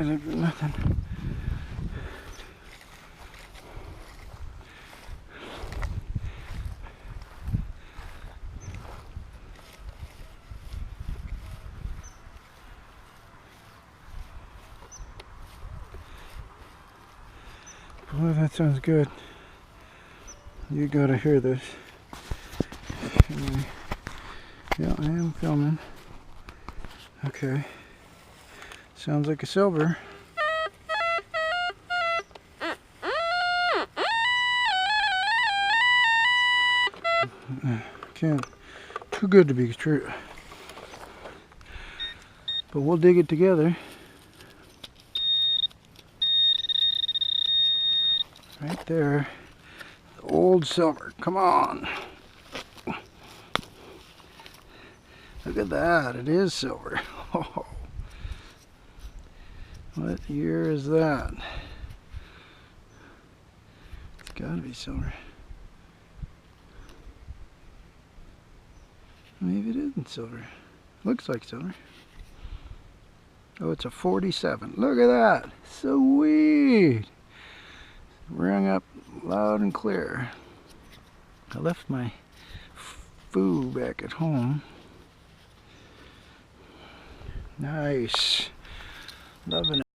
Nothing. Boy, that sounds good. You gotta hear this. Anyway, yeah, I am filming. Okay. Sounds like a silver. Can't. Too good to be true. But we'll dig it together. Right there. The old silver. Come on. Look at that. It is silver. Oh. What year is that? It's gotta be silver. Maybe it isn't silver. Looks like silver. Oh, it's a 47. Look at that. Sweet. Rang up loud and clear. I left my foo back at home. Nice. Loving it.